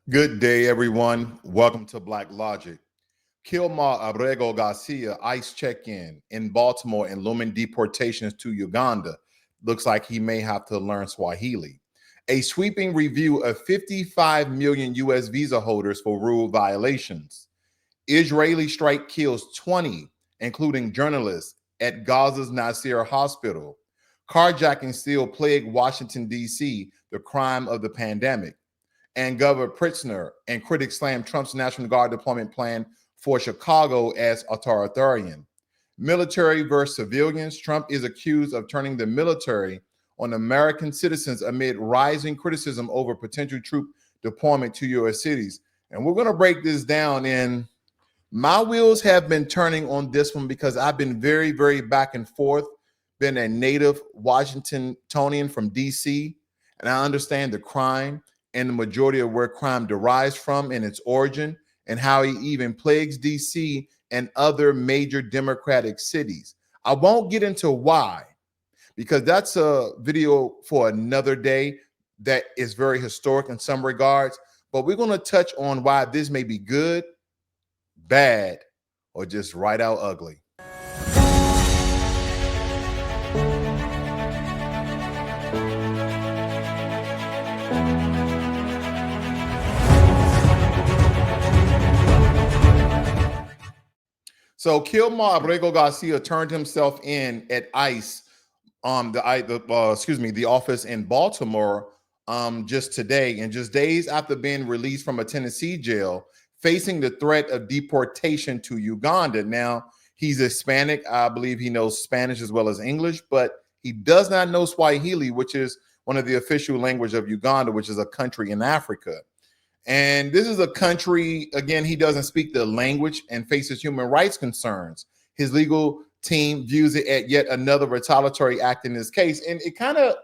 Good day, everyone. Welcome to Blacklogic. Kilma Abrego Garcia, ICE check-in in Baltimore and looming deportations to Uganda. Looks like he may have to learn Swahili. A sweeping review of 55 million U.S. visa holders for rule violations. Israeli strike kills 20, including journalists, at Gaza's Nasser hospital. Carjacking still plague Washington, D.C., the crime of the pandemic. And Governor Pritzker and critics slam Trump's National Guard deployment plan for Chicago as authoritarian. Military versus civilians. Trump is accused of turning the military on American citizens amid rising criticism over potential troop deployment to U.S. cities. And we're going to break this down in my wheels have been turning on this one because I've been very, very back and forth, been a native Washingtonian from D.C., and I understand the crime and the majority of where crime derives from in its origin and how he even plagues D.C. and other major Democratic cities. I won't get into why, because that's a video for another day that is very historic in some regards, but we're going to touch on why this may be good, bad, or just right out ugly. So Kilma Abrego Garcia turned himself in at ICE, the office in Baltimore, just today, and just days after being released from a Tennessee jail, facing the threat of deportation to Uganda. Now, he's Hispanic. I believe he knows Spanish as well as English, but he does not know Swahili, which is one of the official language of Uganda, which is a country in Africa. And this is a country, again, he doesn't speak the language and faces human rights concerns. His legal team views it as yet another retaliatory act in this case. And it kind of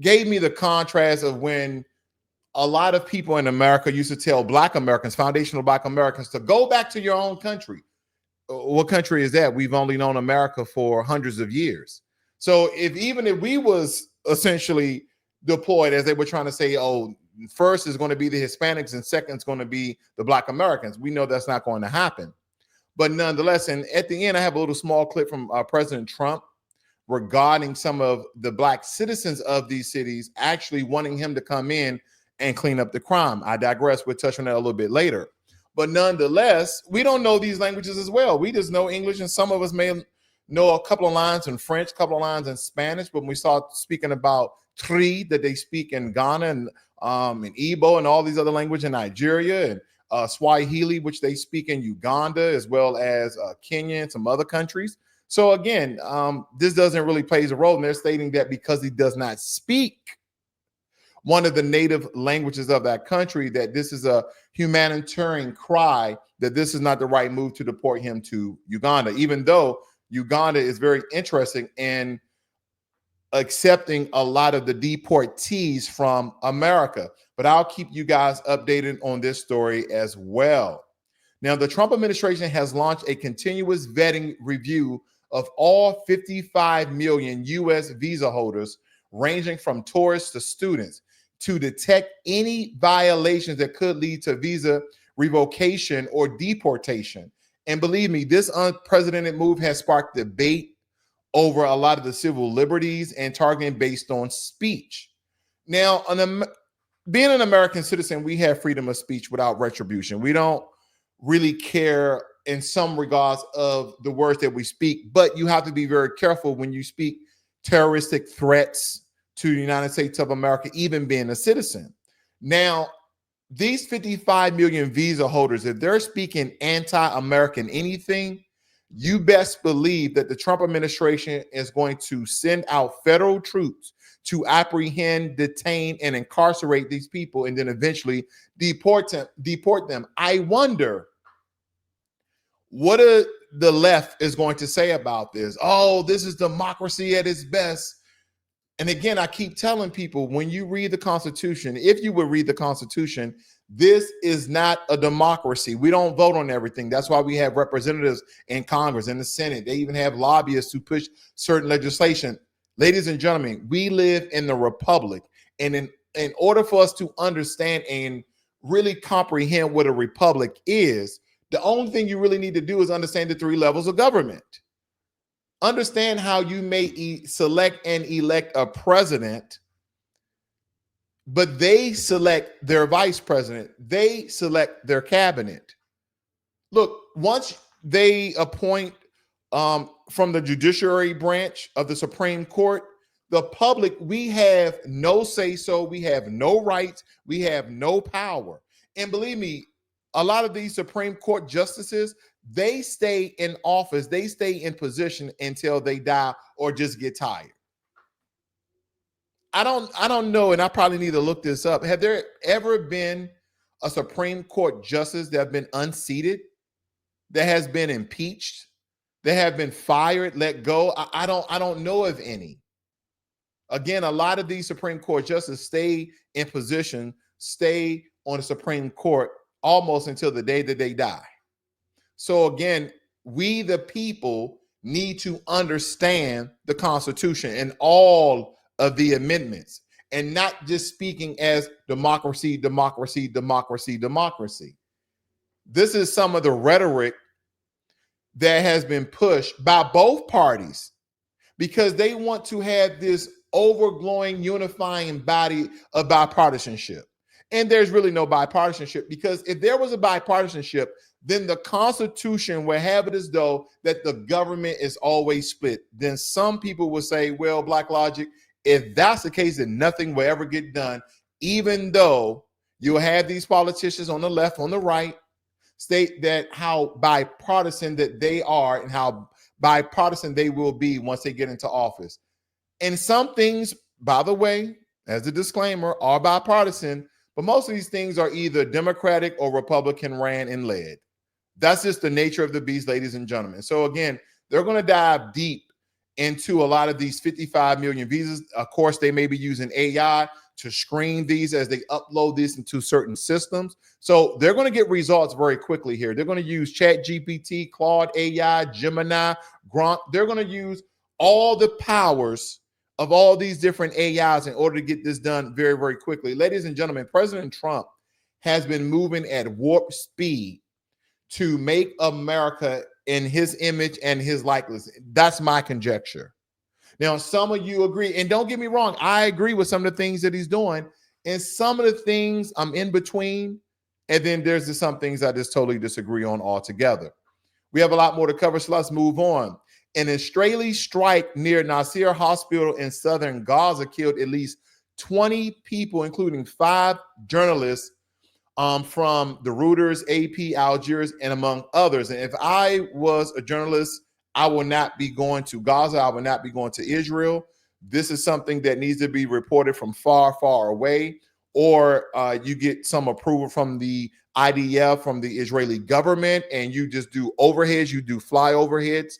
gave me the contrast of when a lot of people in America used to tell Black Americans, foundational Black Americans, to go back to your own country. What country is that? We've only known America for hundreds of years. So even if we was essentially deployed, as they were trying to say, oh, first is going to be the Hispanics and second is going to be the Black Americans, we know that's not going to happen. But nonetheless, and at the end, I have a little small clip from President Trump regarding some of the Black citizens of these cities actually wanting him to come in and clean up the crime. I digress. We'll touch on that a little bit later. But nonetheless, we don't know these languages as well. We just know English, and some of us may know a couple of lines in French, a couple of lines in Spanish. But when we start speaking about Twi that they speak in Ghana and Igbo and all these other languages in Nigeria, and Swahili, which they speak in Uganda, as well as Kenya and some other countries. So again, this doesn't really play a role. And they're stating that because he does not speak one of the native languages of that country, that this is a humanitarian cry, that this is not the right move to deport him to Uganda, even though Uganda is very interesting in accepting a lot of the deportees from America. But I'll keep you guys updated on this story as well. Now, the Trump administration has launched a continuous vetting review of all 55 million U.S. visa holders, ranging from tourists to students, to detect any violations that could lead to visa revocation or deportation. And believe me, this unprecedented move has sparked debate over a lot of the civil liberties and targeting based on speech. Now, being an American citizen, we have freedom of speech without retribution. We don't really care in some regards of the words that we speak, but you have to be very careful when you speak terroristic threats to the United States of America, even being a citizen. Now, these 55 million visa holders, if they're speaking anti-American anything, you best believe that the Trump administration is going to send out federal troops to apprehend, detain, and incarcerate these people, and then eventually deport them. I wonder what the left is going to say about this. Oh, this is democracy at its best. And again, I keep telling people, when you read the Constitution, if you would read the Constitution, this is not a democracy. We don't vote on everything. That's why we have representatives in Congress, in the Senate. They even have lobbyists who push certain legislation. Ladies and gentlemen, we live in the republic. And in order for us to understand and really comprehend what a republic is, the only thing you really need to do is understand the three levels of government. Understand how you may select and elect a president, but they select their vice president. They select their cabinet. Look, once they appoint from the judiciary branch of the Supreme Court, the public, we have no say so, we have no rights, we have no power. And believe me, a lot of these Supreme Court justices, they stay in office, they stay in position until they die or just get tired. I don't know, and I probably need to look this up. Have there ever been a Supreme Court justice that have been unseated, that has been impeached, that have been fired, let go? I don't know of any. Again, a lot of these Supreme Court justices stay in position, stay on the Supreme Court almost until the day that they die. So again, we the people need to understand the Constitution and all of the amendments, and not just speaking as democracy, democracy, democracy, democracy. This is some of the rhetoric that has been pushed by both parties because they want to have this overglowing, unifying body of bipartisanship. And there's really no bipartisanship, because if there was a bipartisanship, then the Constitution will have it as though that the government is always split. Then some people will say, well, Blacklogic, if that's the case, then nothing will ever get done, even though you'll have these politicians on the left, on the right, state that how bipartisan that they are and how bipartisan they will be once they get into office. And some things, by the way, as a disclaimer, are bipartisan, but most of these things are either Democratic or Republican ran and led. That's just the nature of the beast, ladies and gentlemen. So again, they're going to dive deep into a lot of these 55 million visas. Of course, they may be using AI to screen these as they upload this into certain systems. So they're going to get results very quickly here. They're going to use Chat GPT, Claude AI, Gemini, Grok. They're going to use all the powers of all these different AIs in order to get this done very, very quickly. Ladies and gentlemen, President Trump has been moving at warp speed to make America in his image and his likeness. That's my conjecture. Now, some of you agree, and don't get me wrong, I agree with some of the things that he's doing, and some of the things I'm in between, and then there's just some things I just totally disagree on altogether. We have a lot more to cover, so let's move on. An Israeli strike near Nasser Hospital in southern Gaza killed at least 20 people, including 5 journalists from the Reuters, AP, Al Jazeera, and among others. And if I was a journalist, I will not be going to Gaza. I will not be going to Israel. This is something that needs to be reported from far, far away, or you get some approval from the IDF, from the Israeli government, and you just do overheads, you do flyoverheads,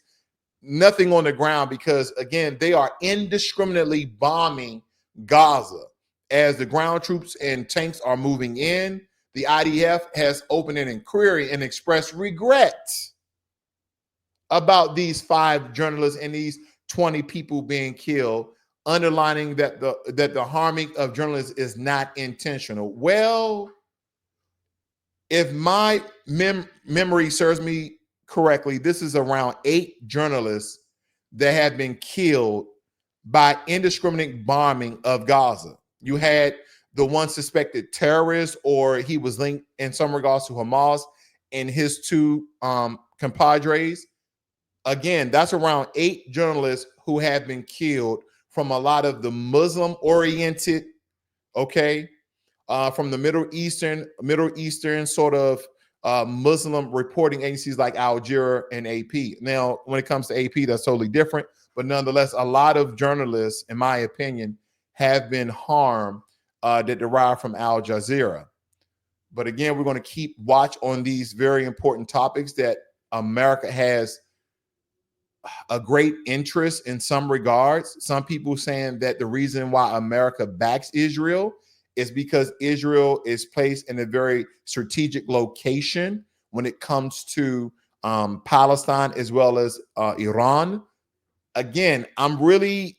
nothing on the ground, because again, they are indiscriminately bombing Gaza as the ground troops and tanks are moving in. The IDF has opened an inquiry and expressed regret about these 5 journalists and these 20 people being killed, underlining that the harming of journalists is not intentional. Well, if my memory serves me correctly, this is around 8 journalists that have been killed by indiscriminate bombing of Gaza. You had the one suspected terrorist, or he was linked in some regards to Hamas, and his 2 compadres. Again, that's around 8 journalists who have been killed from a lot of the Muslim-oriented, from the Middle Eastern sort of Muslim reporting agencies like Al Jazeera and AP. Now, when it comes to AP, that's totally different. But nonetheless, a lot of journalists, in my opinion, have been harmed that derive from Al Jazeera. But again, we're going to keep watch on these very important topics that America has a great interest in some regards. Some people saying that the reason why America backs Israel is because Israel is placed in a very strategic location when it comes to Palestine as well as Iran. Again, I'm really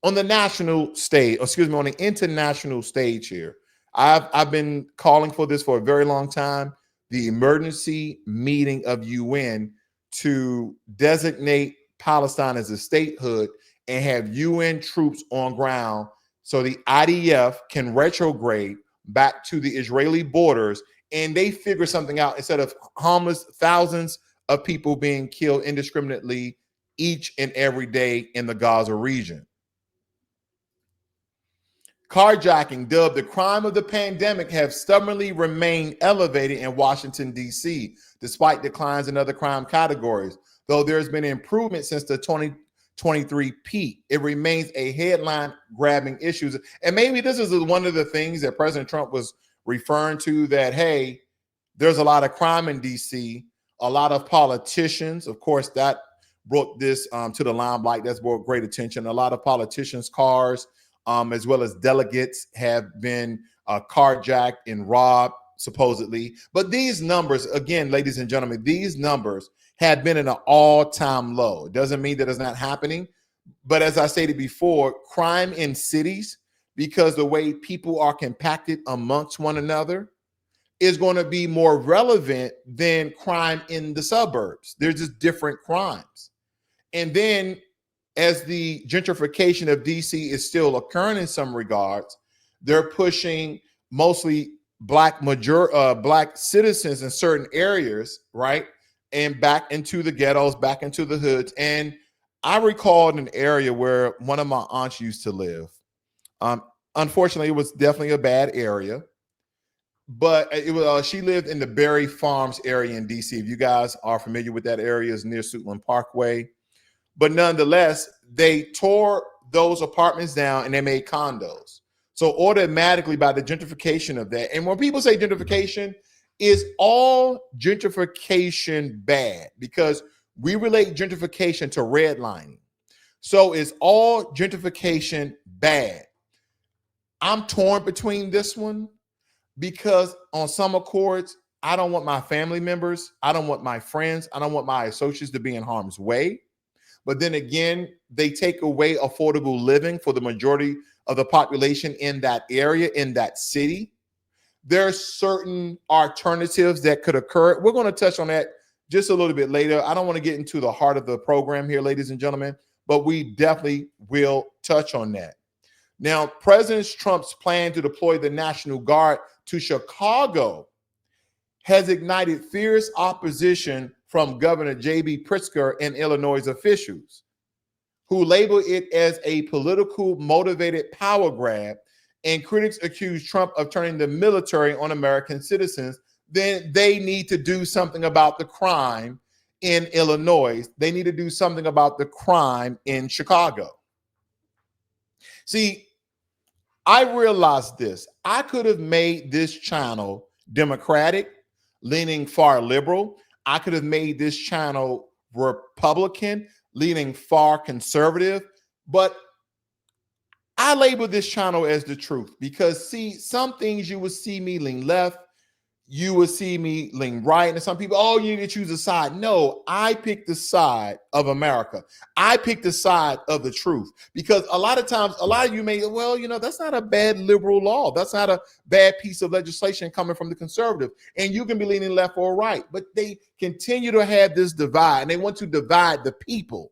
on the national stage, on the international stage here. I've been calling for this for a very long time. The emergency meeting of UN to designate Palestine as a statehood and have UN troops on ground so the IDF can retrograde back to the Israeli borders and they figure something out instead of harmless thousands of people being killed indiscriminately each and every day in the Gaza region. Carjacking, dubbed the crime of the pandemic, have stubbornly remained elevated in Washington, D.C., despite declines in other crime categories. Though there's been improvement since the 2023 peak, it remains a headline-grabbing issue. And maybe this is one of the things that President Trump was referring to, that, hey, there's a lot of crime in D.C., a lot of politicians, of course, that brought this to the limelight. That's brought great attention. A lot of politicians' cars, as well as delegates, have been carjacked and robbed, supposedly. But these numbers, again, ladies and gentlemen, these numbers have been at an all-time low. It doesn't mean that it's not happening. But as I stated before, crime in cities, because the way people are compacted amongst one another, is going to be more relevant than crime in the suburbs. They're just different crimes. And then as the gentrification of DC is still occurring in some regards, they're pushing mostly black citizens in certain areas, right? And back into the ghettos, back into the hoods. And I recalled an area where one of my aunts used to live. Unfortunately, it was definitely a bad area. But it was she lived in the Berry Farms area in DC. If you guys are familiar with that area, it's near Suitland Parkway. But nonetheless, they tore those apartments down and they made condos. So automatically, by the gentrification of that, and when people say gentrification, is all gentrification bad? Because we relate gentrification to redlining. So is all gentrification bad? I'm torn between this one, because on some accords, I don't want my family members, I don't want my friends, I don't want my associates to be in harm's way. But then again, they take away affordable living for the majority of the population in that area, in that city. There are certain alternatives that could occur. We're going to touch on that just a little bit later. I don't want to get into the heart of the program here, ladies and gentlemen, but we definitely will touch on that. Now, President Trump's plan to deploy the National Guard to Chicago has ignited fierce opposition from Governor J.B. Pritzker and Illinois officials, who label it as a political motivated power grab, and critics accuse Trump of turning the military on American citizens. Then they need to do something about the crime in Illinois. They need to do something about the crime in Chicago. See, I realized this. I could have made this channel Democratic, leaning far liberal. I could have made this channel Republican, leaning far conservative. But I label this channel as the truth because, see, some things you will see me lean left, you will see me lean right. And some people, oh, you need to choose a side. No, I pick the side of America. I pick the side of the truth, because a lot of times, a lot of you may, well, you know, that's not a bad liberal law. That's not a bad piece of legislation coming from the conservative. And you can be leaning left or right, but they continue to have this divide, and they want to divide the people.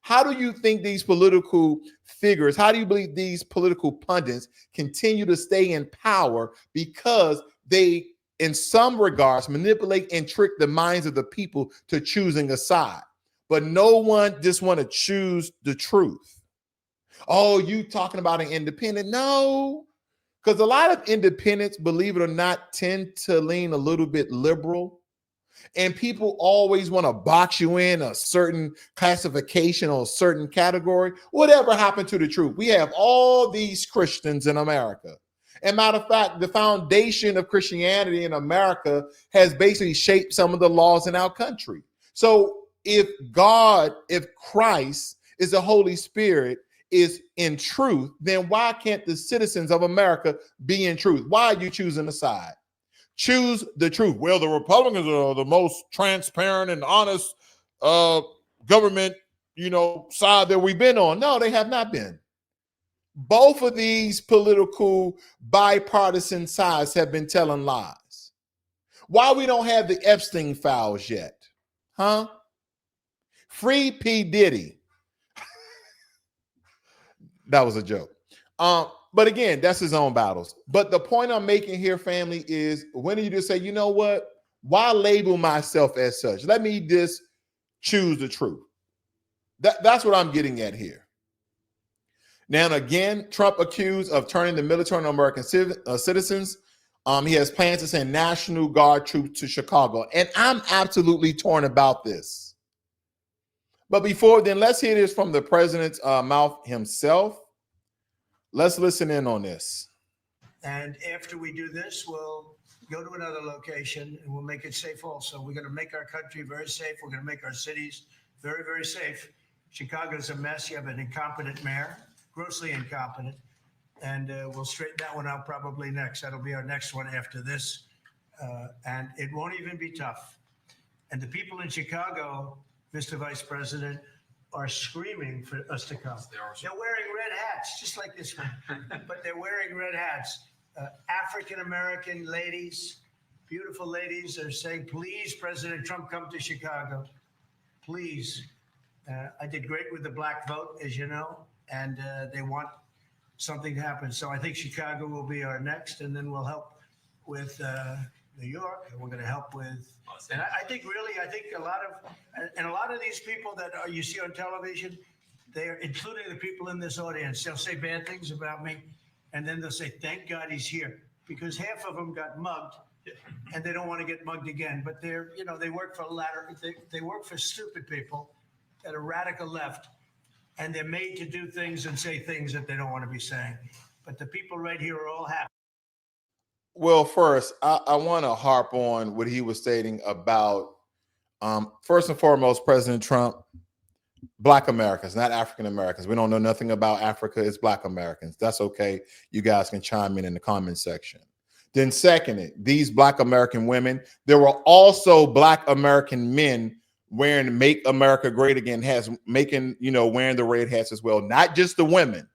How do you think these political figures, how do you believe these political pundits continue to stay in power? Because they, in some regards, manipulate and trick the minds of the people to choosing a side. But no one just want to choose the truth. Oh, you talking about an independent? No, because a lot of independents, believe it or not, tend to lean a little bit liberal. And people always want to box you in a certain classification or a certain category. Whatever happened to the truth? We have all these Christians in America. And matter of fact, the foundation of Christianity in America has basically shaped some of the laws in our country. So if God, if Christ is the Holy Spirit, is in truth, then why can't the citizens of America be in truth? Why are you choosing a side? Choose the truth. Well, the Republicans are the most transparent and honest government, side that we've been on. No, they have not been. Both of these political bipartisan sides have been telling lies. Why we don't have the Epstein files yet? Huh? Free P. Diddy. That was a joke. But again, that's his own battles. But the point I'm making here, family, is when you just say, you know what? Why label myself as such? Let me just choose the truth. That's what I'm getting at here. Now, again, Trump accused of turning the military on American citizens. He has plans to send National Guard troops to Chicago. And I'm absolutely torn about this. But before then, let's hear this from the president's mouth himself. Let's listen in on this. And after we do this, we'll go to another location and we'll make it safe also. We're going to make our country very safe. We're going to make our cities very, very safe. Chicago's a mess. You have an incompetent mayor, grossly incompetent. And we'll straighten that one out probably next. That'll be our next one after this. And it won't even be tough. And the people in Chicago, Mr. Vice President, are screaming for us to come. They're wearing red hats, just like this one, but they're wearing red hats. African-American ladies, beautiful ladies, are saying, please, President Trump, come to Chicago. Please. I did great with the black vote, as you know, and they want something to happen. So I think Chicago will be our next, and then we'll help with New York, and we're going to help with, and I think a lot of these people that you see on television, they're including the people in this audience. They'll say bad things about me, and then they'll say, thank God he's here, because half of them got mugged, and they don't want to get mugged again. But they work for they work for stupid people that are radical left, and they're made to do things and say things that they don't want to be saying. But the people right here are all happy. Well, first, I want to harp on what he was stating about, first and foremost, President Trump, Black Americans, not African Americans. We don't know nothing about Africa. It's Black Americans. That's okay. You guys can chime in the comment section. Then second, these Black American women, there were also Black American men wearing Make America Great Again, wearing the red hats as well, not just the women.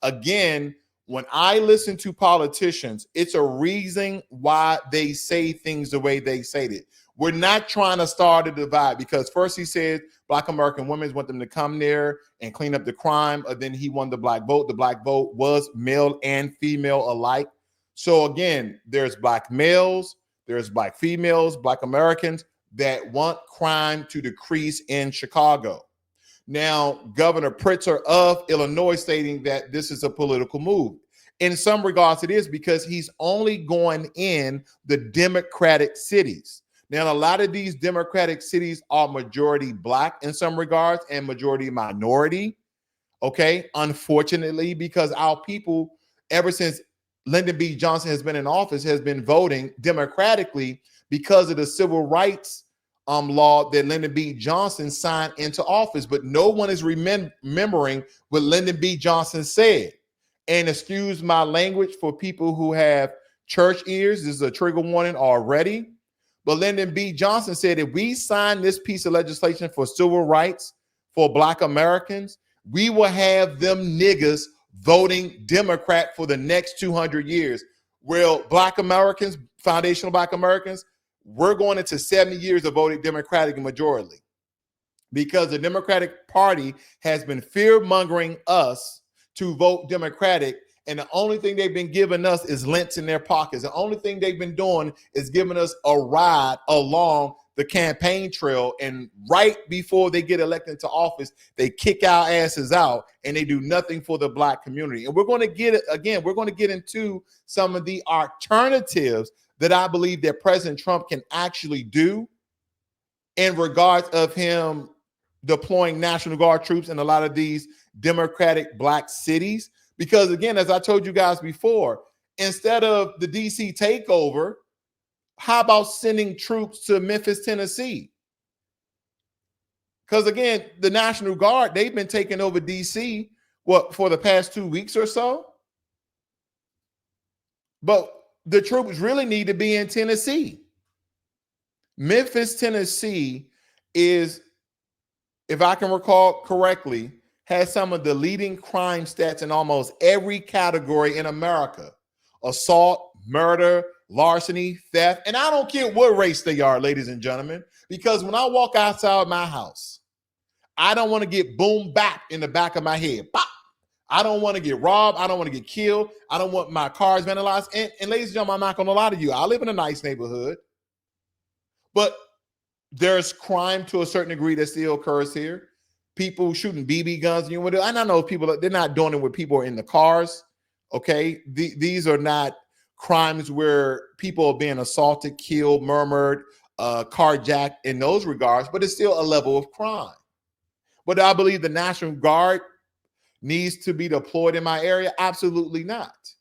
Again, when I listen to politicians, it's a reason why they say things the way they say it. We're not trying to start a divide, because first he said Black American women want them to come there and clean up the crime. Then he won the black vote. The black vote was male and female alike. So again, there's Black males, there's Black females, Black Americans that want crime to decrease in Chicago. Now, Governor Pritzker of Illinois stating that this is a political move. In some regards, it is, because he's only going in the Democratic cities. Now, a lot of these Democratic cities are majority Black in some regards and majority minority. Okay, unfortunately, because our people, ever since Lyndon B. Johnson has been in office, has been voting democratically because of the civil rights law that Lyndon B. Johnson signed into office. But no one is remembering what Lyndon B. Johnson said. And excuse my language for people who have church ears, this is a trigger warning already. But Lyndon B. Johnson said, if we sign this piece of legislation for civil rights for Black Americans, we will have them niggas voting Democrat for the next 200 years. Well, Black Americans, foundational Black Americans, we're going into 70 years of voting Democratic majority, because the Democratic Party has been fear-mongering us to vote Democratic, and the only thing they've been giving us is lint in their pockets. The only thing they've been doing is giving us a ride along the campaign trail, and right before they get elected into office, they kick our asses out, and they do nothing for the Black community. And we're going to get it again. We're going to get into some of the alternatives that I believe that President Trump can actually do in regards of him deploying National Guard troops in a lot of these Democratic Black cities. Because again, as I told you guys before, instead of the DC takeover, how about sending troops to Memphis, Tennessee? Because again, the National Guard, they've been taking over DC, for the past 2 weeks or so. But the troops really need to be in Tennessee. Memphis, Tennessee is, if I can recall correctly, has some of the leading crime stats in almost every category in America: assault, murder, larceny, theft. And I don't care what race they are, ladies and gentlemen, because when I walk outside my house, I don't want to get boom back in the back of my head. Pop. I don't want to get robbed. I don't want to get killed. I don't want my cars vandalized. And ladies and gentlemen, I'm not going to lie to you. I live in a nice neighborhood, but there's crime to a certain degree that still occurs here. People shooting BB guns. And I know people, they're not doing it with people in the cars. Okay. These are not crimes where people are being assaulted, killed, murdered, carjacked in those regards, but it's still a level of crime. But I believe the National Guard needs to be deployed in my area? Absolutely not.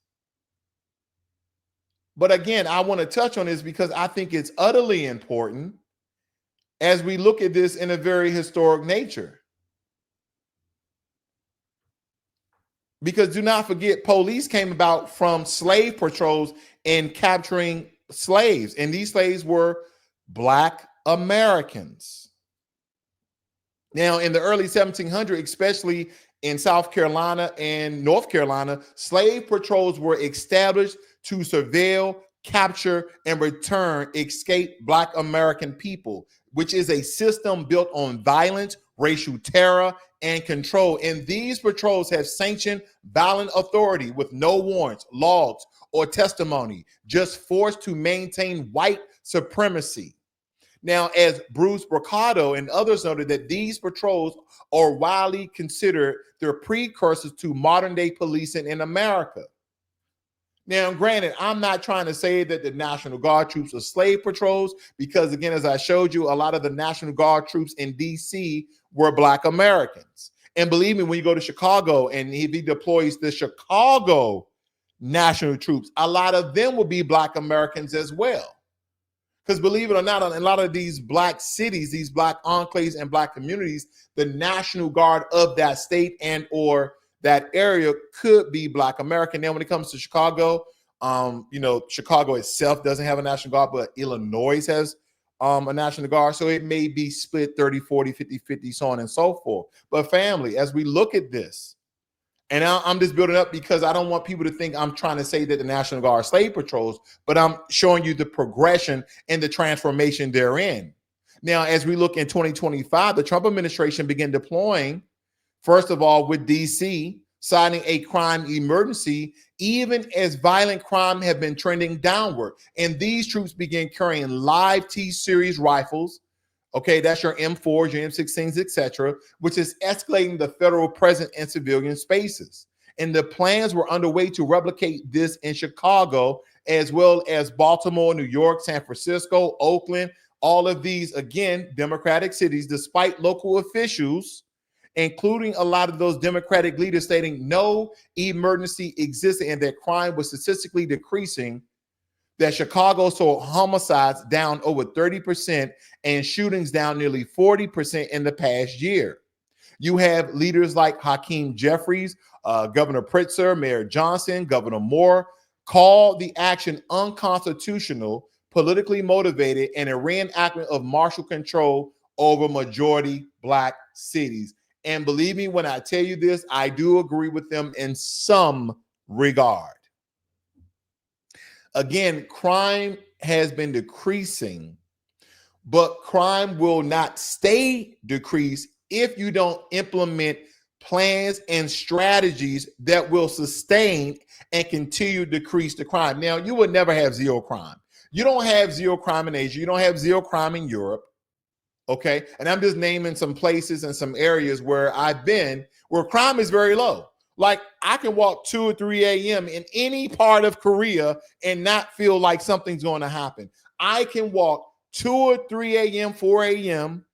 But again, I want to touch on this because I think it's utterly important as we look at this in a very historic nature. Because do not forget, police came about from slave patrols and capturing slaves. And these slaves were Black Americans. Now, in the early 1700s, especially in South Carolina and North Carolina, slave patrols were established to surveil, capture, and return escaped Black American people, which is a system built on violence, racial terror, and control. And these patrols have sanctioned violent authority with no warrants, logs, or testimony, just forced to maintain white supremacy. Now, as Bruce Brocado and others noted, that these patrols are widely considered their precursors to modern-day policing in America. Now, granted, I'm not trying to say that the National Guard troops are slave patrols, because, again, as I showed you, a lot of the National Guard troops in D.C. were Black Americans. And believe me, when you go to Chicago and he deploys the Chicago National troops, a lot of them will be Black Americans as well. Because believe it or not, in a lot of these Black cities, these Black enclaves and Black communities, the National Guard of that state and or that area could be Black American. Now, when it comes to Chicago, Chicago itself doesn't have a National Guard, but Illinois has a National Guard. So it may be split 30, 40, 50, 50, so on and so forth. But family, as we look at this, and I'm just building up because I don't want people to think I'm trying to say that the National Guard are slave patrols, but I'm showing you the progression and the transformation therein. Now, as we look in 2025, the Trump administration began deploying, first of all, with DC, signing a crime emergency, even as violent crime have been trending downward. And these troops began carrying live T-series rifles. Okay, that's your M4s, your M16s, etc., which is escalating the federal presence in civilian spaces. And the plans were underway to replicate this in Chicago, as well as Baltimore, New York, San Francisco, Oakland, all of these, again, Democratic cities, despite local officials, including a lot of those Democratic leaders, stating no emergency existed and that crime was statistically decreasing, that Chicago saw homicides down over 30% and shootings down nearly 40% in the past year. You have leaders like Hakeem Jeffries, Governor Pritzker, Mayor Johnson, Governor Moore, called the action unconstitutional, politically motivated, and a reenactment of martial control over majority Black cities. And believe me when I tell you this, I do agree with them in some regard. Again, crime has been decreasing, but crime will not stay decreased if you don't implement plans and strategies that will sustain and continue to decrease the crime. Now, you would never have zero crime. You don't have zero crime in Asia. You don't have zero crime in Europe. Okay. And I'm just naming some places and some areas where I've been where crime is very low. Like I can walk 2 or 3 a.m. in any part of Korea and not feel like something's going to happen. I can walk 2 or 3 a.m., 4 a.m.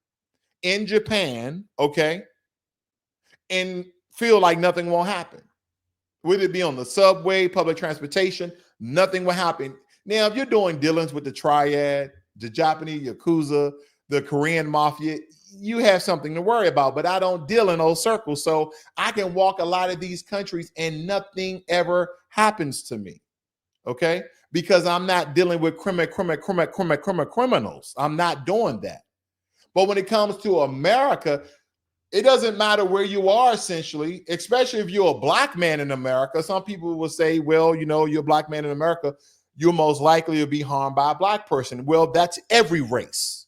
in Japan, okay, and feel like nothing won't happen. Whether it be on the subway, public transportation, nothing will happen. Now, if you're doing dealings with the triad, the Japanese Yakuza, the Korean mafia, you have something to worry about, but I don't deal in those circles. So I can walk a lot of these countries and nothing ever happens to me. Okay. Because I'm not dealing with criminals. I'm not doing that. But when it comes to America, It doesn't matter where you are, essentially, especially if you're a black man in America. Some people will say, well, you're a black man in America, you're most likely to be harmed by a black person. Well, that's every race.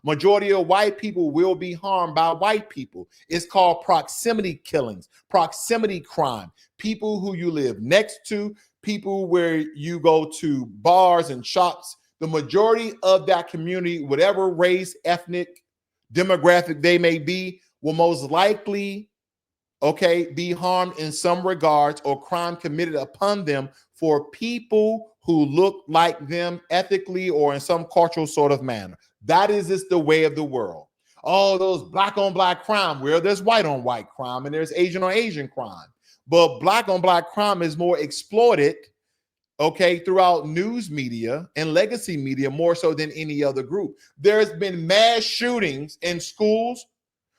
Majority of white people will be harmed by white people. It's called proximity killings, proximity crime. People who you live next to, people where you go to bars and shops. The majority of that community, whatever race, ethnic, demographic they may be, will most likely, be harmed in some regards or crime committed upon them for people who look like them ethically or in some cultural sort of manner. That is just the way of the world. Oh, those black on black crime, where there's white on white crime and there's Asian on Asian crime. But black on black crime is more exploited, throughout news media and legacy media more so than any other group. There's been mass shootings in schools.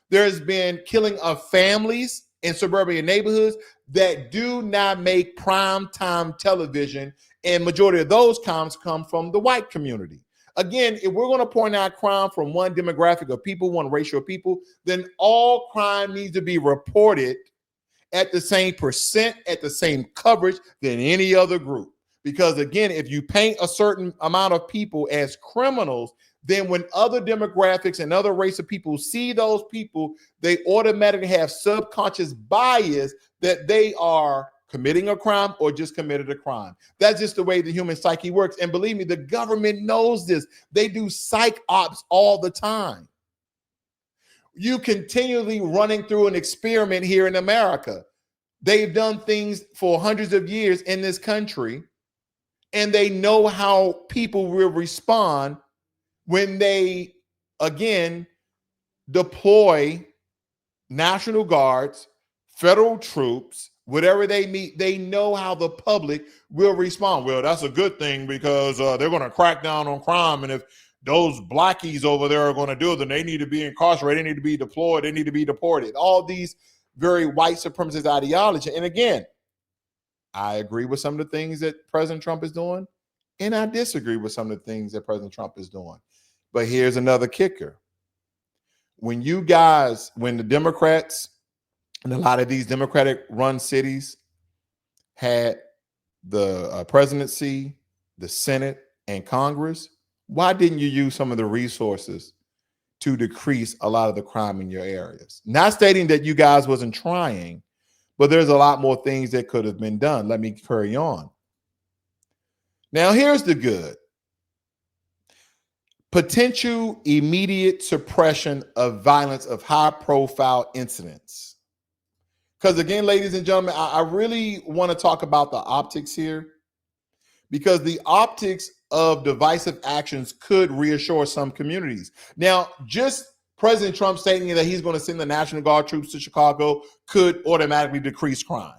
There's been killing of families in suburban neighborhoods that do not make prime time television. And majority of those crimes come from the white community. Again, if we're going to point out crime from one demographic of people, one racial people, then all crime needs to be reported at the same percent, at the same coverage than any other group. Because again, if you paint a certain amount of people as criminals, then when other demographics and other race of people see those people, they automatically have subconscious bias that they are committing a crime or just committed a crime. That's just the way the human psyche works. And believe me, the government knows this. They do psych ops all the time. You continually running through an experiment here in America. They've done things for hundreds of years in this country, and they know how people will respond when they, again, deploy National Guards, federal troops, whatever they meet. They know how the public will respond. Well, that's a good thing because they're going to crack down on crime. And if those blackies over there are going to do it, then they need to be incarcerated. They need to be deployed. They need to be deported. All these very white supremacist ideology. And again, I agree with some of the things that President Trump is doing, and I disagree with some of the things that President Trump is doing. But here's another kicker. When the Democrats and a lot of these Democratic-run cities had the presidency, the Senate, and Congress, why didn't you use some of the resources to decrease a lot of the crime in your areas? Not stating that you guys wasn't trying, but there's a lot more things that could have been done. Let me carry on. Now, here's the good. Potential immediate suppression of violence of high-profile incidents. Because again, ladies and gentlemen, I really want to talk about the optics here, because the optics of divisive actions could reassure some communities. Now, just President Trump stating that he's going to send the National Guard troops to Chicago could automatically decrease crime.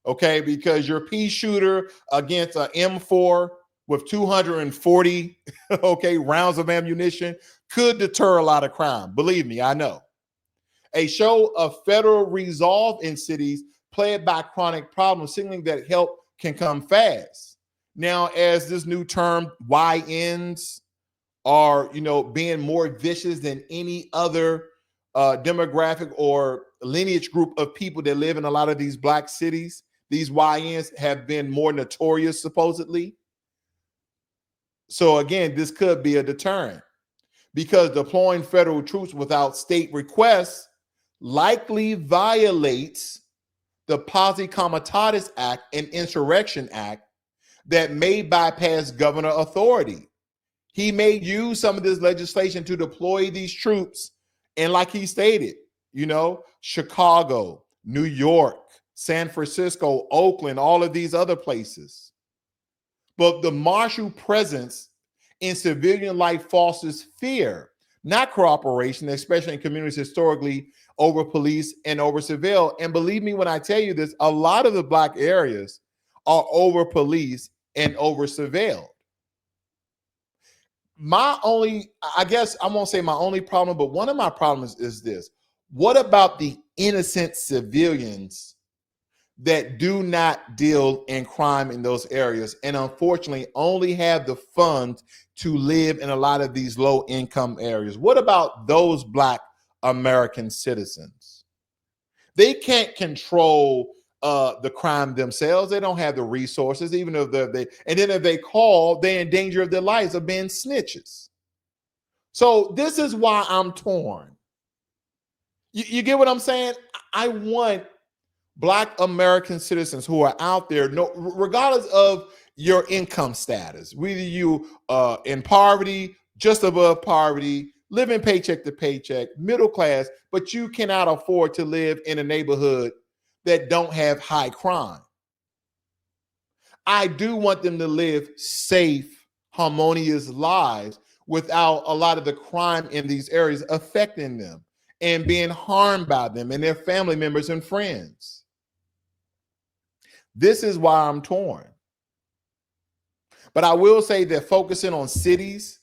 Because your pea shooter against an M4 with 240 rounds of ammunition could deter a lot of crime. Believe me, I know. A show of federal resolve in cities plagued by chronic problems, signaling that help can come fast. Now, as this new term YNs are, being more vicious than any other demographic or lineage group of people that live in a lot of these black cities, these YNs have been more notorious, supposedly. So again, this could be a deterrent, because deploying federal troops without state requests likely violates the Posse Comitatus Act and Insurrection Act that may bypass governor authority. He may use some of this legislation to deploy these troops. And like he stated, Chicago, New York, San Francisco, Oakland, all of these other places. But the martial presence in civilian life fosters fear, not cooperation, especially in communities historically over police and over surveilled. And believe me when I tell you this, a lot of the black areas are over police and over surveilled. I guess I won't say my only problem, but one of my problems is this. What about the innocent civilians that do not deal in crime in those areas and unfortunately only have the funds to live in a lot of these low income areas? What about those black American citizens. They can't control the crime themselves. They don't have the resources, even if if they call, they're in danger of their lives of being snitches. So this is why I'm torn. You get what I'm saying? I want Black American citizens who are out there, regardless of your income status, whether you in poverty, just above poverty, living paycheck to paycheck, middle class, but you cannot afford to live in a neighborhood that don't have high crime. I do want them to live safe, harmonious lives without a lot of the crime in these areas affecting them and being harmed by them and their family members and friends. This is why I'm torn. But I will say that focusing on cities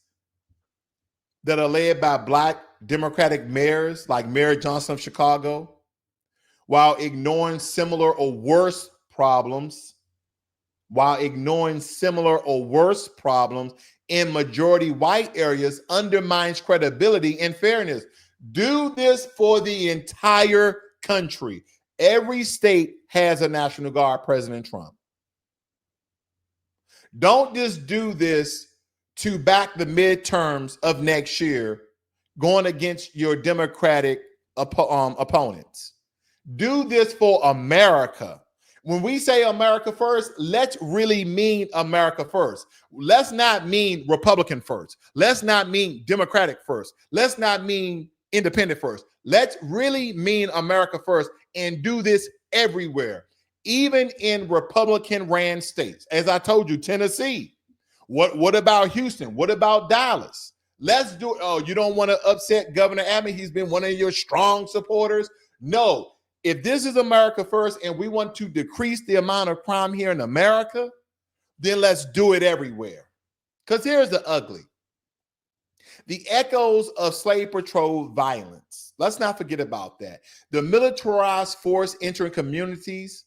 that are led by Black Democratic mayors like Mayor Johnson of Chicago, while ignoring similar or worse problems in majority white areas undermines credibility and fairness. Do this for the entire country. Every state has a National Guard, President Trump. Don't just do this to back the midterms of next year going against your Democratic opponents. Do this for America. When we say America first, let's really mean America first. Let's not mean Republican first. Let's not mean Democratic first. Let's not mean independent first. Let's really mean America first and do this everywhere, even in Republican-ran states. As I told you, Tennessee. What about Houston? What about Dallas? Let's do it. Oh, you don't want to upset Governor Abbott? He's been one of your strong supporters. No. If this is America first and we want to decrease the amount of crime here in America, then let's do it everywhere. Because here's the ugly. The echoes of slave patrol violence. Let's not forget about that. The militarized force entering communities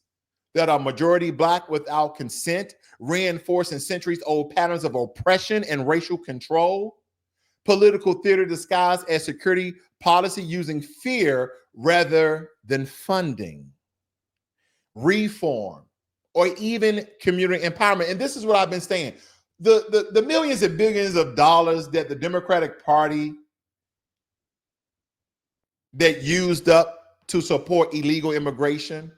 that are majority Black without consent, reinforcing centuries-old patterns of oppression and racial control. Political theater disguised as security policy using fear rather than funding, reform, or even community empowerment. And this is what I've been saying. The millions and billions of dollars that the Democratic Party that used up to support illegal immigration.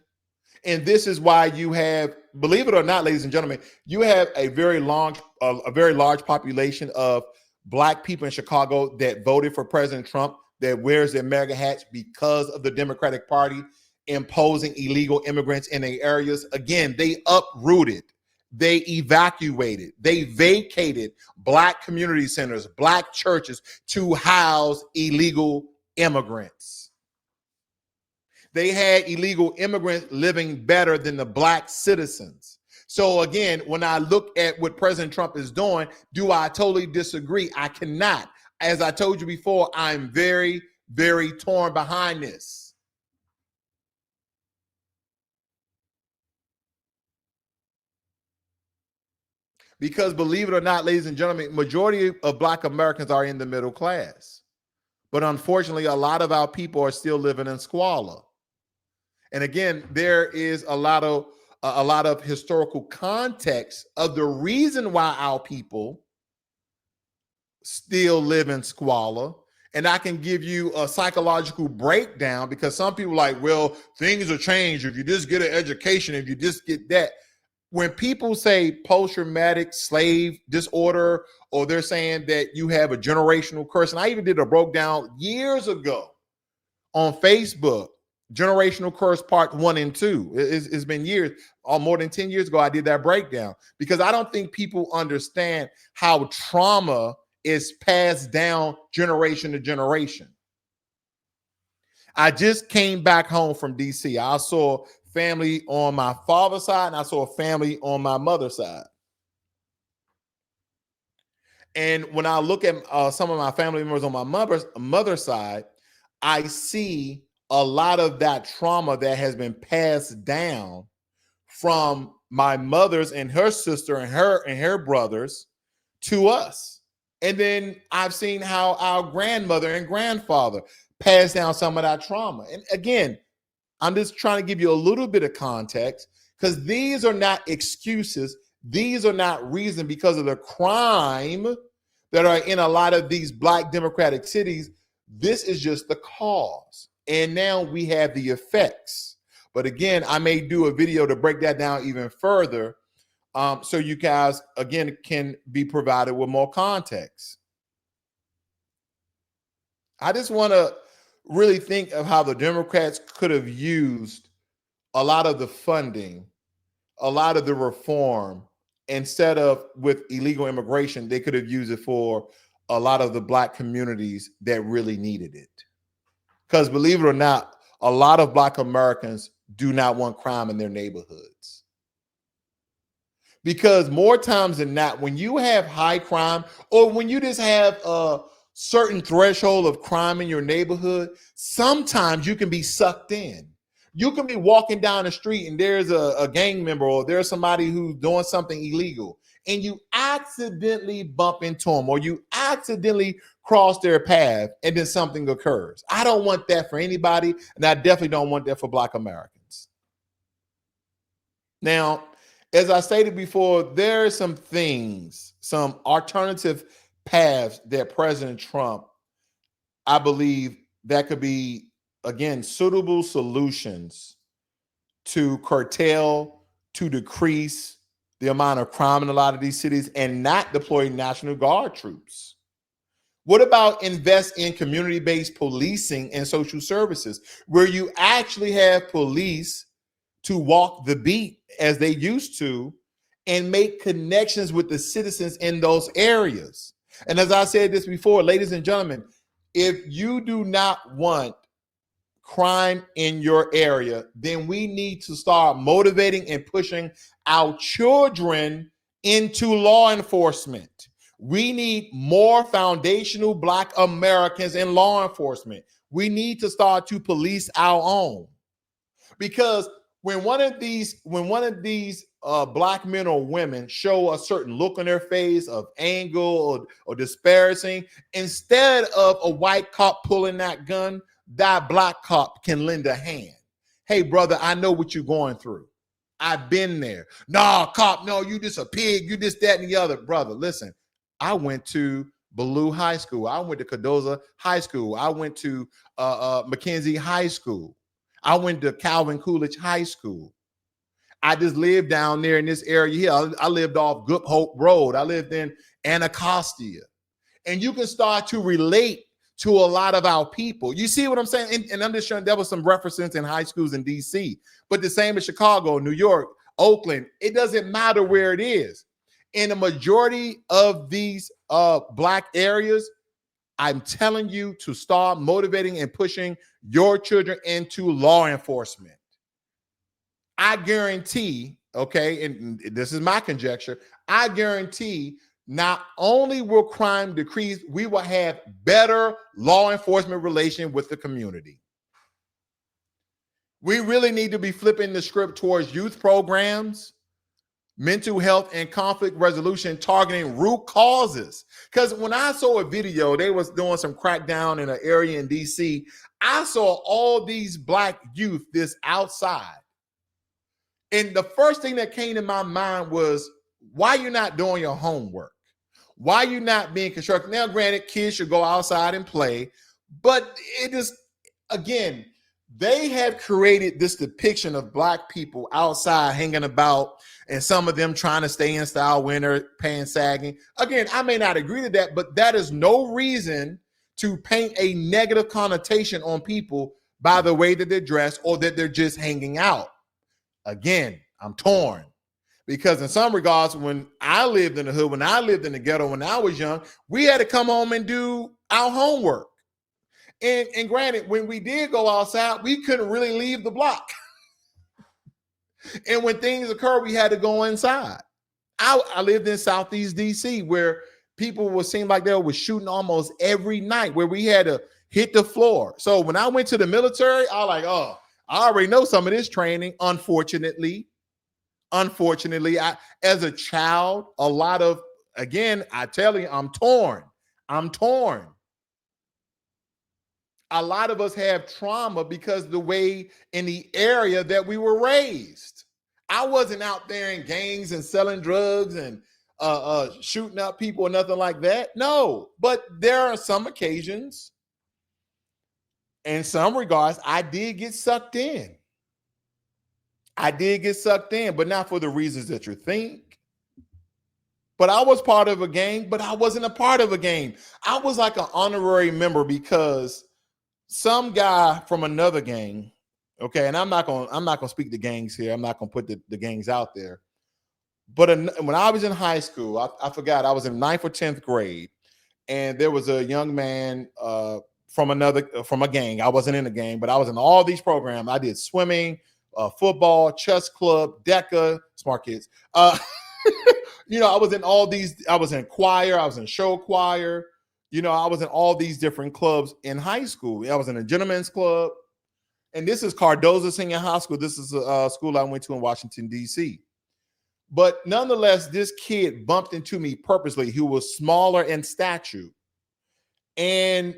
And this is why you have, believe it or not, ladies and gentlemen, you have a very large population of Black people in Chicago that voted for President Trump, that wears their MAGA hats because of the Democratic Party imposing illegal immigrants in their areas. Again, they uprooted, they evacuated, they vacated Black community centers, Black churches to house illegal immigrants. They had illegal immigrants living better than the Black citizens. So again, when I look at what President Trump is doing, do I totally disagree? I cannot. As I told you before, I'm very, very torn behind this. Because believe it or not, ladies and gentlemen, majority of Black Americans are in the middle class. But unfortunately, a lot of our people are still living in squalor. And again, there is a lot of historical context of the reason why our people still live in squalor. And I can give you a psychological breakdown because some people are like, well, things will change if you just get an education, if you just get that. When people say post-traumatic slave disorder, or they're saying that you have a generational curse, and I even did a breakdown years ago on Facebook, generational curse part 1 and 2. It's been years, more than 10 years ago, I did that breakdown because I don't think people understand how trauma is passed down generation to generation. I just came back home from DC. I saw family on my father's side and I saw a family on my mother's side. And when I look at some of my family members on my mother's side, I see a lot of that trauma that has been passed down from my mother's and her sister and her brothers to us. And then I've seen how our grandmother and grandfather pass down some of that trauma. And again, I'm just trying to give you a little bit of context because these are not excuses. These are not reason because of the crime that are in a lot of these Black democratic cities. This is just the cause. And now we have the effects. But again, I may do a video to break that down even further so you guys, again, can be provided with more context. I just want to really think of how the Democrats could have used a lot of the funding, a lot of the reform, instead of with illegal immigration, they could have used it for a lot of the Black communities that really needed it. Because believe it or not, a lot of Black Americans do not want crime in their neighborhoods. Because more times than not, when you have high crime or when you just have a certain threshold of crime in your neighborhood, sometimes you can be sucked in. You can be walking down the street and there's a gang member or there's somebody who's doing something illegal and you accidentally bump into them or you accidentally cross their path and then something occurs. I don't want that for anybody, and I definitely don't want that for Black Americans. Now, as I stated before, there are some things, some alternative paths that President Trump, I believe that could be, again, suitable solutions to curtail, to decrease the amount of crime in a lot of these cities and not deploy National Guard troops. What about invest in community-based policing and social services where you actually have police to walk the beat as they used to and make connections with the citizens in those areas? And as I said this before, ladies and gentlemen, if you do not want crime in your area, then we need to start motivating and pushing our children into law enforcement. We need more foundational Black Americans in law enforcement. We need to start to police our own. Because when one of these Black men or women show a certain look on their face of anger or disparaging, instead of a white cop pulling that gun, that Black cop can lend a hand. Hey, brother, I know what you're going through. I've been there. Nah, cop, no, you just a pig. You just that and the other. Brother, listen, I went to Ballou High School. I went to Cardoza High School. I went to Mackenzie High School. I went to Calvin Coolidge High School. I just lived down there in this area here. I lived off Good Hope Road. I lived in Anacostia. And you can start to relate to a lot of our people. You see what I'm saying? And I'm just showing there was some references in high schools in DC, but the same in Chicago, New York, Oakland. It doesn't matter where it is. In the majority of these Black areas, I'm telling you to start motivating and pushing your children into law enforcement. I guarantee, okay, and this is my conjecture, I guarantee not only will crime decrease, we will have better law enforcement relation with the community. We really need to be flipping the script towards youth programs, mental health and conflict resolution, targeting root causes. Because when I saw a video, they was doing some crackdown in an area in DC. I saw all these Black youth this outside. And the first thing that came to my mind was, why you're not doing your homework? Why you not being constructive? Now, granted, kids should go outside and play, but it is, again, they have created this depiction of Black people outside hanging about, and some of them trying to stay in style when they're pants sagging. Again, I may not agree to that, but that is no reason to paint a negative connotation on people by the way that they're dressed or that they're just hanging out. Again, I'm torn. Because in some regards, when I lived in the hood, when I lived in the ghetto, when I was young, we had to come home and do our homework. And granted, when we did go outside, we couldn't really leave the block. And when things occurred, we had to go inside. I lived in Southeast DC, where people would seem like they were shooting almost every night, where we had to hit the floor. So when I went to the military, I was like, oh, I already know some of this training, unfortunately. Unfortunately, as a child, a lot of, again, I tell you, I'm torn. I'm torn. a lot of us have trauma because the way in the area that we were raised. I wasn't out there in gangs and selling drugs and shooting up people or nothing like that. No, but there are some occasions, in some regards, I did get sucked in. I did get sucked in, but not for the reasons that you think. But I was part of a gang, but I wasn't a part of a gang. I was like an honorary member because some guy from another gang, okay, and I'm not gonna speak to gangs here. I'm not gonna put the gangs out there. But when I was in high school, I forgot, I was in 9th or 10th grade, and there was a young man from a gang. I wasn't in a gang, but I was in all these programs. I did swimming, football, chess club, DECA, smart kids. I was in all these. I was in choir. I was in show choir. I was in all these different clubs in high school. I was in a gentleman's club, and this is Cardozo Senior High School. This is a school I went to in Washington, D.C. But nonetheless, this kid bumped into me purposely. He was smaller in stature. And,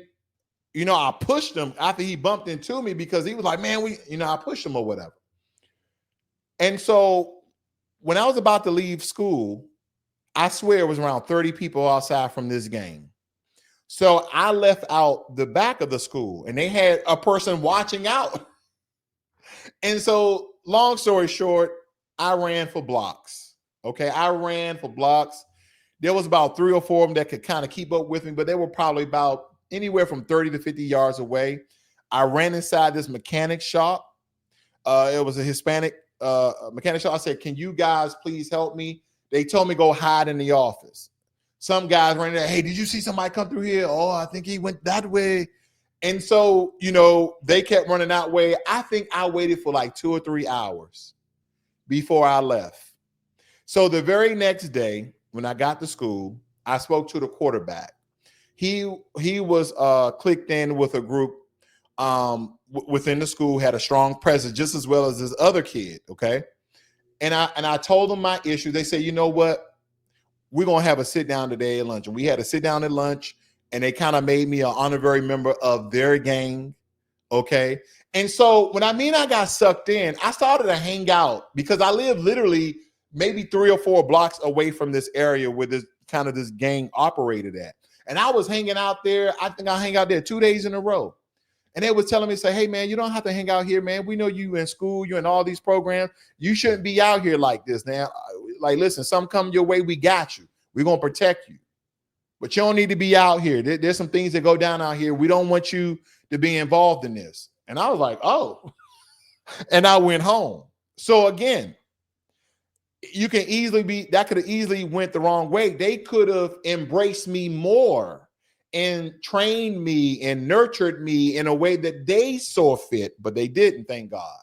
I pushed him after he bumped into me because he was like, man, I pushed him or whatever. And so when I was about to leave school, I swear it was around 30 people outside from this gang. So I left out the back of the school and they had a person watching out. And so long story short, I ran for blocks. Okay. I ran for blocks. There was about 3 or 4 of them that could kind of keep up with me, but they were probably about anywhere from 30 to 50 yards away. I ran inside this mechanic shop. It was a Hispanic mechanic shop. I said, can you guys please help me? They told me go hide in the office. Some guys ran there. Hey, did you see somebody come through here? Oh, I think he went that way. And so, they kept running that way. I think I waited for like 2 or 3 hours before I left. So the very next day, when I got to school, I spoke to the quarterback. He was clicked in with a group within the school, had a strong presence just as well as this other kid. Okay. And I told them my issue. They said, you know what? We're going to have a sit down today at lunch. And we had a sit down at lunch, and they kind of made me an honorary member of their gang. Okay. And so when I got sucked in, I started to hang out because I live literally maybe 3 or 4 blocks away from this area where this gang operated at. And I was hanging out there. I think I hang out there 2 days in a row. And they was telling me, say, hey, man, you don't have to hang out here, man. We know you in school, you in all these programs. You shouldn't be out here like this now. Like, listen, something come your way, we got you. We're going to protect you. But you don't need to be out here. There's some things that go down out here. We don't want you to be involved in this. And I was like, oh. And I went home. So again, that could have easily went the wrong way. They could have embraced me more and trained me and nurtured me in a way that they saw fit, but they didn't, thank God.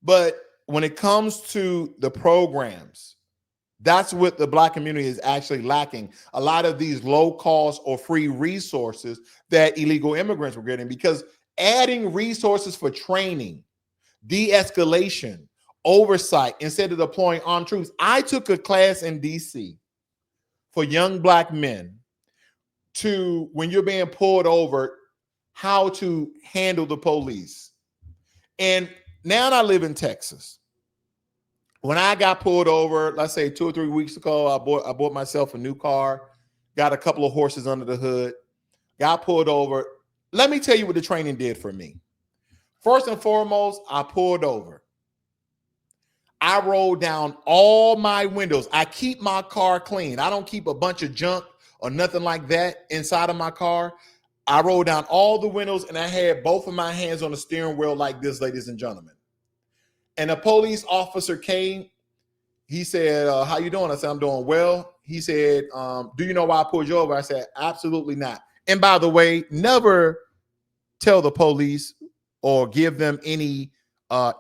But when it comes to the programs, that's what the Black community is actually lacking. A lot of these low cost or free resources that illegal immigrants were getting, because adding resources for training, de-escalation, oversight, instead of deploying armed troops. I took a class in DC for young Black men to, when you're being pulled over, how to handle the police. And now I live in Texas. When I got pulled over, let's say 2 or 3 weeks ago, I bought myself a new car, got a couple of horses under the hood, got pulled over. Let me tell you what the training did for me. First and foremost, I pulled over. I rolled down all my windows. I keep my car clean. I don't keep a bunch of junk or nothing like that inside of my car. I rolled down all the windows and I had both of my hands on the steering wheel like this, ladies and gentlemen. And a police officer came. He said, how you doing? I said, I'm doing well. He said, do you know why I pulled you over? I said, absolutely not. And by the way, never tell the police or give them any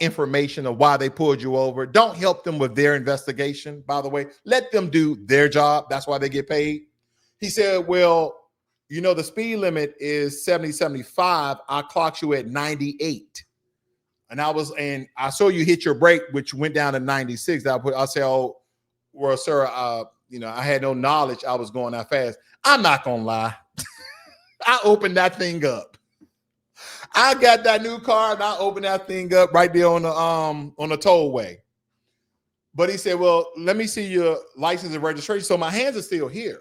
information of why they pulled you over. Don't help them with their investigation, by the way. Let them do their job. That's why they get paid. He said, well, the speed limit is 70, 75. I clocked you at 98. And I saw you hit your brake, which went down to 96. I say, oh, well, sir, I had no knowledge I was going that fast. I'm not going to lie. I opened that thing up. I got that new car and I opened that thing up right there on the tollway. But he said, well, let me see your license and registration. So my hands are still here.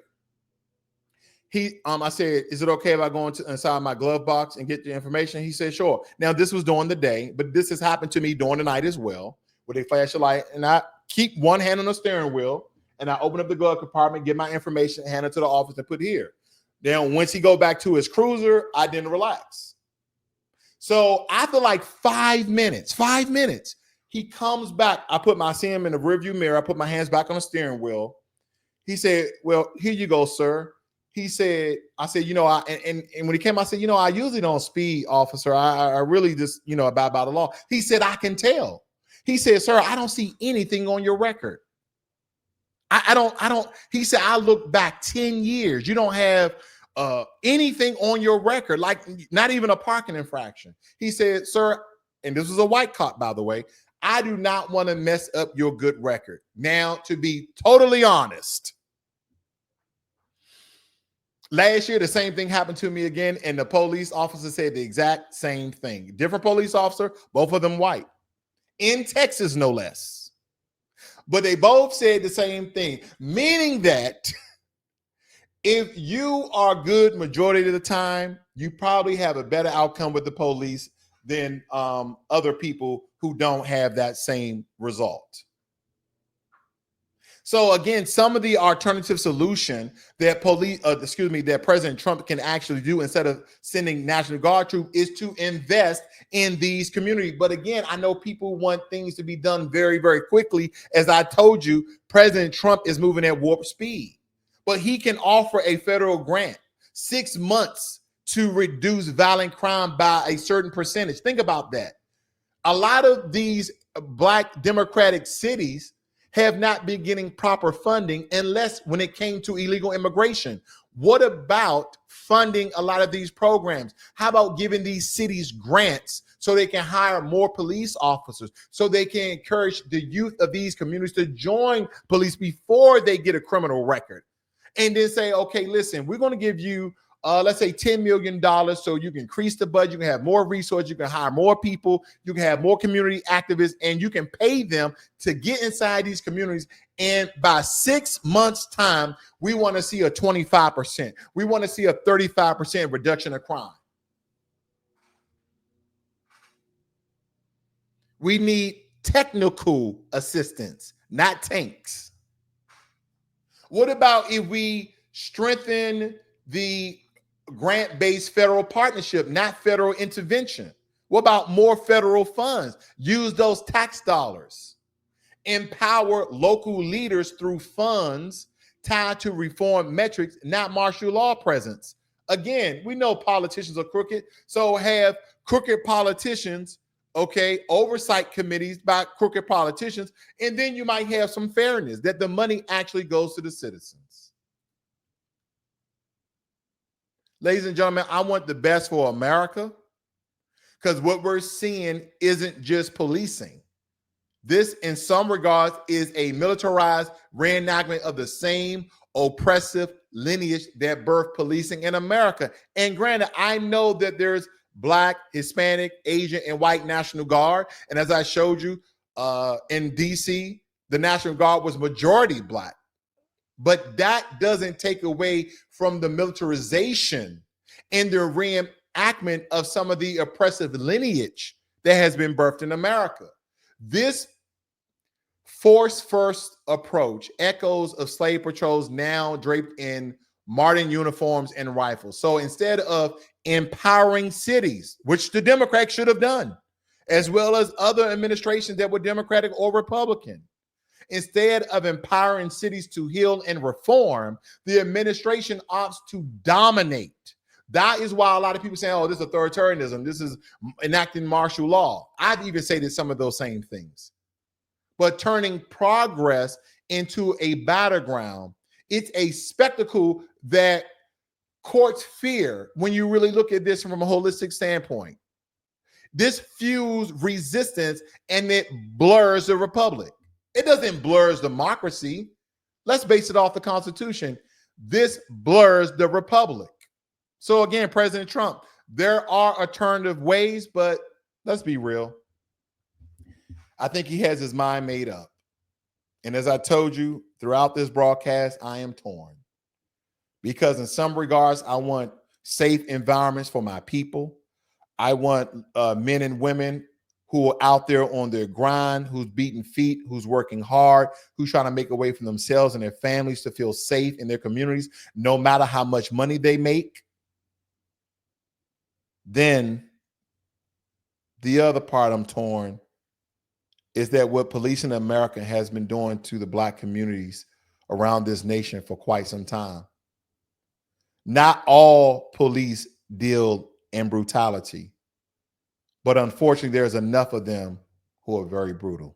I said, is it okay if I go inside my glove box and get the information? He said, sure. Now, this was during the day, but this has happened to me during the night as well, where they flash a light, and I keep one hand on the steering wheel, and I open up the glove compartment, get my information, hand it to the office, and put it here. Then once he go back to his cruiser, I didn't relax. So after like 5 minutes, he comes back. I see him in the rearview mirror. I put my hands back on the steering wheel. He said, well, here you go, sir. He said, I said, and when he came, I said, I usually don't speed, officer. I really just, about the law. He said, I can tell. He said, sir, I don't see anything on your record. I don't. He said, I look back 10 years. You don't have anything on your record, like not even a parking infraction. He said, sir, and this was a white cop, by the way, I do not want to mess up your good record. Now, to be totally honest, last year, the same thing happened to me again, and the police officer said the exact same thing. Different police officer, both of them white, in Texas, no less. But they both said the same thing, meaning that if you are good majority of the time, you probably have a better outcome with the police than other people who don't have that same result. So again, some of the alternative solution that that President Trump can actually do instead of sending National Guard troops is to invest in these communities. But again, I know people want things to be done very, very quickly. As I told you, President Trump is moving at warp speed, but he can offer a federal grant, 6 months to reduce violent crime by a certain percentage. Think about that. A lot of these Black Democratic cities have not been getting proper funding unless when it came to illegal immigration. What about funding a lot of these programs? How about giving these cities grants so they can hire more police officers, so they can encourage the youth of these communities to join police before they get a criminal record? And then say, okay, listen, we're going to give you, let's say $10 million so you can increase the budget, you can have more resources, you can hire more people, you can have more community activists, and you can pay them to get inside these communities. And by 6 months' time, we want to see a 25%. We want to see a 35% reduction of crime. We need technical assistance, not tanks. What about if we strengthen the grant-based federal partnership, not federal intervention? What about more federal funds? Use those tax dollars. Empower local leaders through funds tied to reform metrics, not martial law presence. Again, we know politicians are crooked, so have crooked politicians, oversight committees by crooked politicians, and then you might have some fairness that the money actually goes to the citizens. Ladies and gentlemen, I want the best for America, because what we're seeing isn't just policing. This, in some regards, is a militarized reenactment of the same oppressive lineage that birthed policing in America. And granted, I know that there's Black, Hispanic, Asian, and white National Guard. And as I showed you in DC, the National Guard was majority Black. But that doesn't take away from the militarization and the reenactment of some of the oppressive lineage that has been birthed in America. This force-first approach echoes of slave patrols now draped in modern uniforms and rifles. So instead of empowering cities, which the Democrats should have done, as well as other administrations that were Democratic or Republican, instead of empowering cities to heal and reform, the administration opts to dominate. That is why a lot of people say, oh, this is authoritarianism, this is enacting martial law. I've even said some of those same things. But turning progress into a battleground, it's a spectacle that courts fear when you really look at this from a holistic standpoint. This fuels resistance and it blurs the republic. It doesn't blur democracy. Let's base it off the Constitution. This blurs the republic. So again, President Trump, there are alternative ways, but let's be real. I think he has his mind made up. And as I told you throughout this broadcast, I am torn because in some regards, I want safe environments for my people. I want men and women who are out there on their grind, who's beating feet, who's working hard, who's trying to make a way for themselves and their families to feel safe in their communities, no matter how much money they make. Then the other part I'm torn is that what policing in America has been doing to the Black communities around this nation for quite some time. Not all police deal in brutality, but unfortunately, there's enough of them who are very brutal.